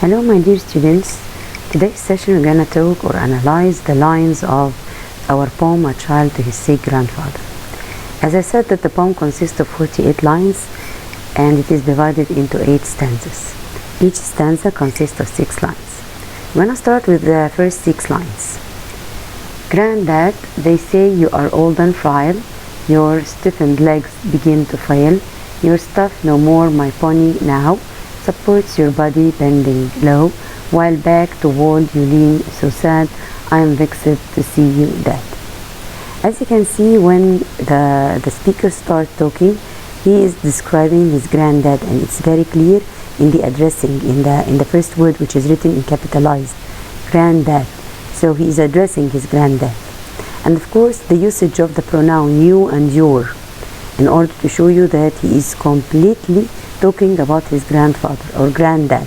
Hello my dear students, today's session we're going to talk or analyze the lines of our poem A Child to His Sick Grandfather. As I said that the poem consists of 48 lines and it is divided into 8 stanzas. Each stanza consists of 6 lines. We're going to start with the first 6 lines. Granddad, they say you are old and frail, your stiffened legs begin to fail, your stuff no more my pony now, supports your body bending low, while back to wall you lean so sad, I am vexed to see you dead. As you can see, when the speaker starts talking, he is describing his granddad, and it's very clear in the addressing, in the first word, which is written in capitalized, granddad. So he is addressing his granddad. And of course the usage of the pronoun you and your, in order to show you that he is completely talking about his grandfather or granddad.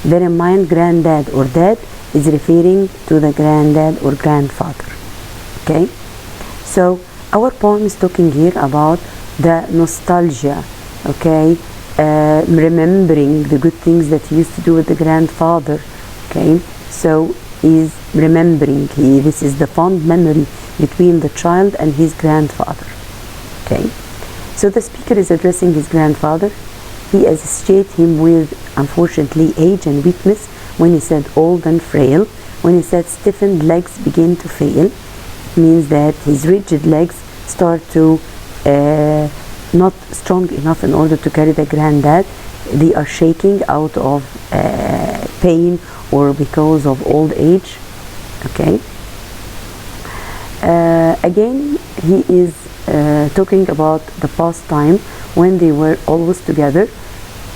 Bear in mind, granddad or dad is referring to the granddad or grandfather. Okay? So our poem is talking here about the nostalgia, okay? Remembering the good things that he used to do with the grandfather. Okay? So he's remembering, this is the fond memory between the child and his grandfather. Okay? So the speaker is addressing his grandfather. He associates him with, unfortunately, age and weakness when he said old and frail. When he said stiffened legs begin to fail, it means that his rigid legs start to not strong enough in order to carry the granddad. They are shaking out of pain or because of old age. Okay. Again, he is talking about the past time when they were always together.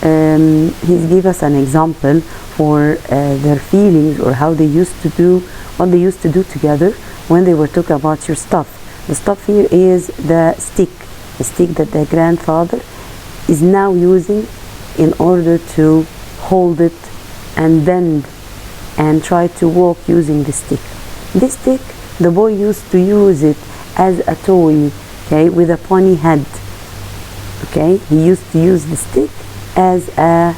He's give us an example for their feelings or how they used to do, what they used to do together when they were talking about your stuff. The stuff here is the stick that the grandfather is now using in order to hold it and bend and try to walk using the stick. This stick, the boy used to use it as a toy, okay, with a pony head. Okay, he used to use the stick as a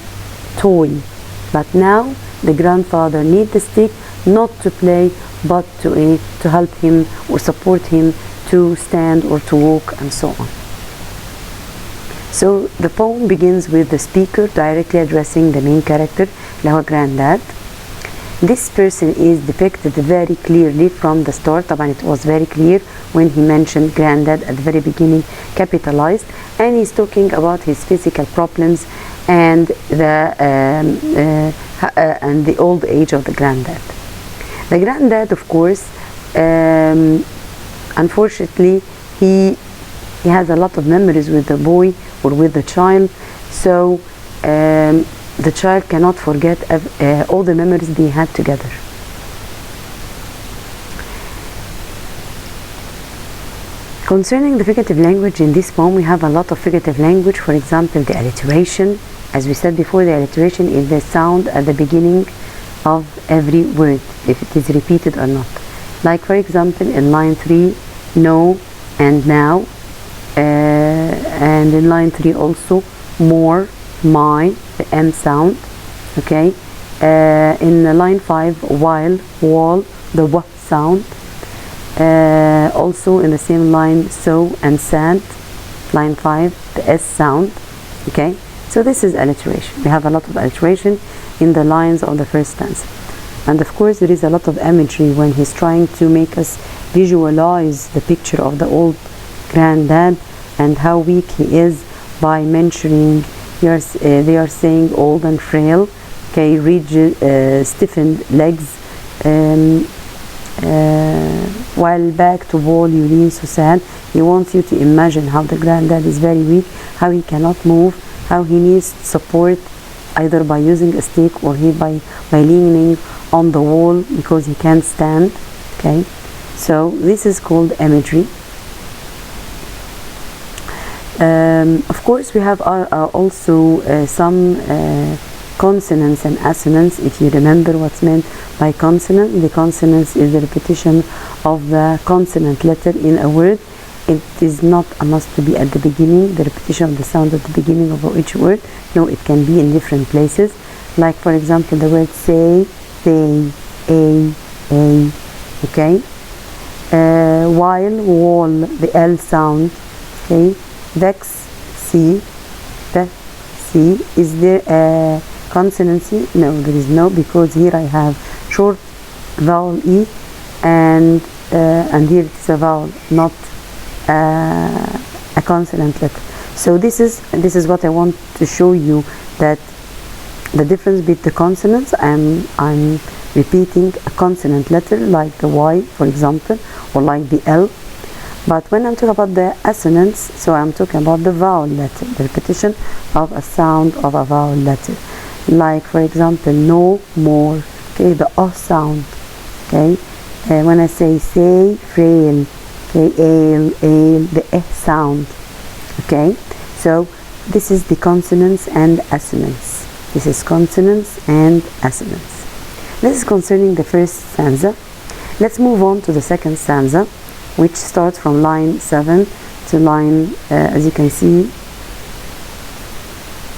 toy, but now the grandfather needs the stick not to play but to help him or support him to stand or to walk and so on. So the poem begins with the speaker directly addressing the main character, our granddad. This person is depicted very clearly from the start. It was very clear when he mentioned granddad at the very beginning, capitalized, and he's talking about his physical problems and the old age of the granddad. The granddad, of course, unfortunately, he has a lot of memories with the boy or with the child, so the child cannot forget all the memories they had together. Concerning the figurative language in this poem, we have a lot of figurative language. For example, the alliteration. As we said before, the alliteration is the sound at the beginning of every word, if it is repeated or not. Like, for example, in line 3, no and now, and in line 3 also, more, my, the M sound. Okay, in line 5, while, wall, the W sound. Also in the same line, so and sad, line 5, the S sound. Okay, so this is alliteration. We have a lot of alliteration in the lines of the first stanza, and of course there is a lot of imagery when he's trying to make us visualize the picture of the old granddad and how weak he is by mentioning they are saying old and frail, okay, rigid, stiffened legs, while back to wall you lean so sad. He wants you to imagine how the granddad is very weak, how he cannot move, how he needs support either by using a stick or by leaning on the wall because he can't stand. Okay, so this is called imagery. Of course we have also some consonants and assonants. If you remember what's meant by consonant, the consonants is the repetition of the consonant letter in a word. It is not a must to be at the beginning, the repetition of the sound at the beginning of each word. No, it can be in different places. Like for example the word say, a, okay. While, wall, the L sound, okay. Vex, C, the C. Is there a consonancy? No, there is no, because here I have short vowel E, and here it is a vowel, not a consonant letter. So this is what I want to show you, that the difference between the consonants. I'm repeating a consonant letter like the Y, for example, or like the L. But when I'm talking about the assonance, so I'm talking about the vowel letter, the repetition of a sound of a vowel letter. Like for example, no more, okay, the O sound, okay. When I say, frail, okay, ale, the E sound, okay. So this is the consonants and assonance. This is consonants and assonance. This is concerning the first stanza. Let's move on to the second stanza, which starts from line 7 to line, as you can see,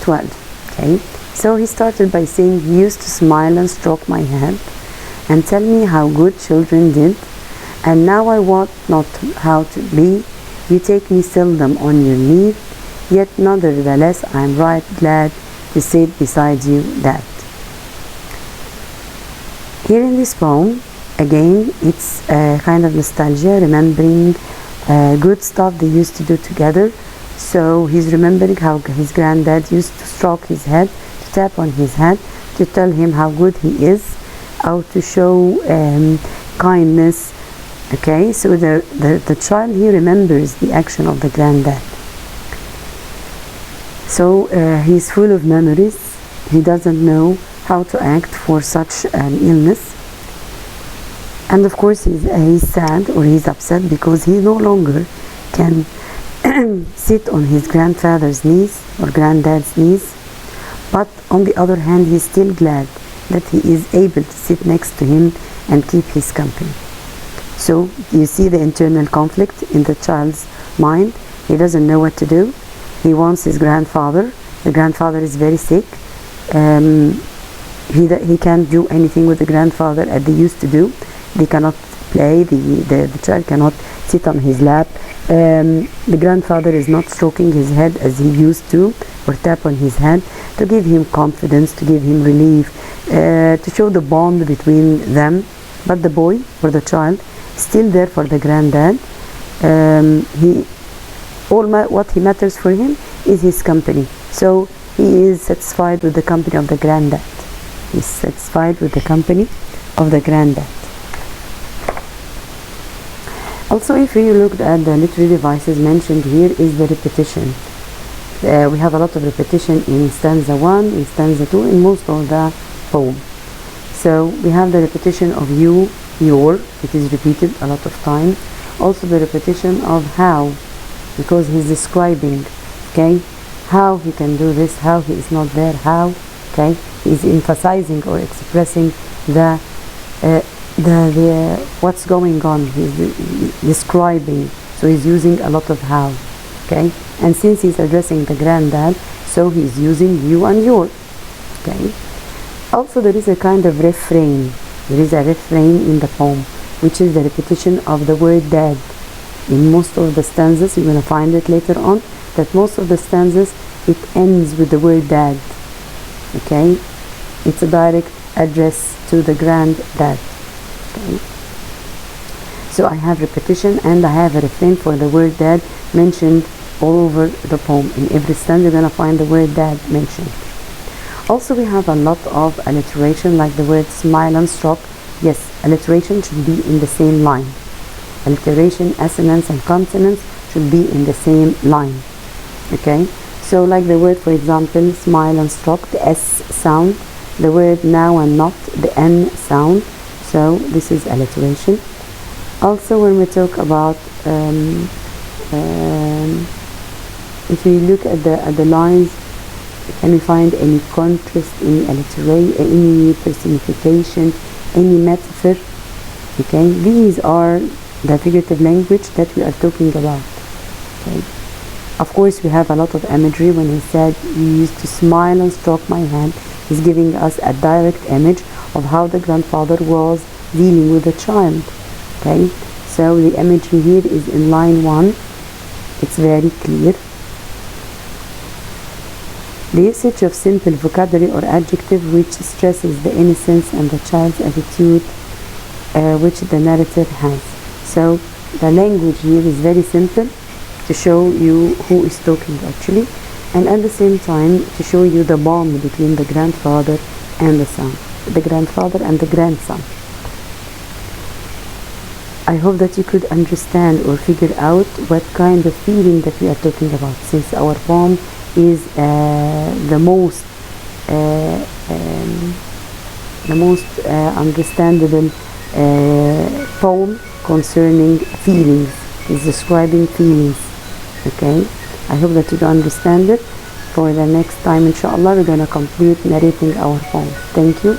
12. Okay. So he started by saying, he used to smile and stroke my head and tell me how good children did, and now I want not how to be. You take me seldom on your knee, yet nevertheless I am right glad to sit beside you, Dad. Here in this poem, again, it's a kind of nostalgia, remembering good stuff they used to do together. So he's remembering how his granddad used to stroke his head, to tap on his head, to tell him how good he is, how to show kindness. Okay, so the child here remembers the action of the granddad. So he's full of memories. He doesn't know how to act for such an illness, and of course he's sad, or he's upset, because he no longer can sit on his grandfather's knees or granddad's knees. But on the other hand, he's still glad that he is able to sit next to him and keep his company. So you see the internal conflict in the child's mind. He doesn't know what to do. He wants his grandfather. The grandfather is very sick. He can't do anything with the grandfather as they used to do. They cannot play. The child cannot sit on his lap. The grandfather is not stroking his head as he used to, or tap on his head to give him confidence, to give him relief, to show the bond between them. But the boy, or the child, is still there for the granddad. What he matters for him is his company. So he is satisfied with the company of the granddad. He's satisfied with the company of the granddad. Also, if you looked at the literary devices mentioned here, is the repetition. We have a lot of repetition in stanza 1, in stanza 2, in most of the poem. So we have the repetition of you, your, it is repeated a lot of times. Also the repetition of how, because he's describing, okay, how he can do this, how he is not there, how, okay, he's emphasizing or expressing the what's going on. He's describing, so he's using a lot of how, okay. And since he's addressing the granddad, so he's using you and your, okay. Also there is a kind of refrain. There is a refrain in the poem, which is the repetition of the word dad. In most of the stanzas, you're going to find it later on, that most of the stanzas, it ends with the word dad, okay. It's a direct address to the granddad. Okay. So I have repetition and I have a refrain for the word dad mentioned all over the poem. In every stanza you're going to find the word dad mentioned. Also we have a lot of alliteration, like the word smile and stroke. Yes, alliteration should be in the same line. Alliteration, assonance and consonants should be in the same line. Okay, so like the word, for example, smile and stroke, the S sound. The word now and not, the N sound. So this is alliteration. Also when we talk about if we look at the lines, can we find any contrast, any alliteration, any personification, any metaphor? Okay, these are the figurative language that we are talking about. Okay, of course we have a lot of imagery when he said, you used to smile and stroke my hand. is giving us a direct image of how the grandfather was dealing with the child. Okay, so the imagery here is in line 1. It's very clear. The usage of simple vocabulary or adjective which stresses the innocence and the child's attitude which the narrator has. So the language here is very simple to show you who is talking actually, and at the same time to show you the bond between the grandfather and the son, the grandfather and the grandson. I hope that you could understand or figure out what kind of feeling that we are talking about, since our poem is the most understandable poem concerning feelings. It's describing feelings. Okay, I hope that you understand it. For the next time, inshallah, we're gonna complete narrating our poem. Thank you.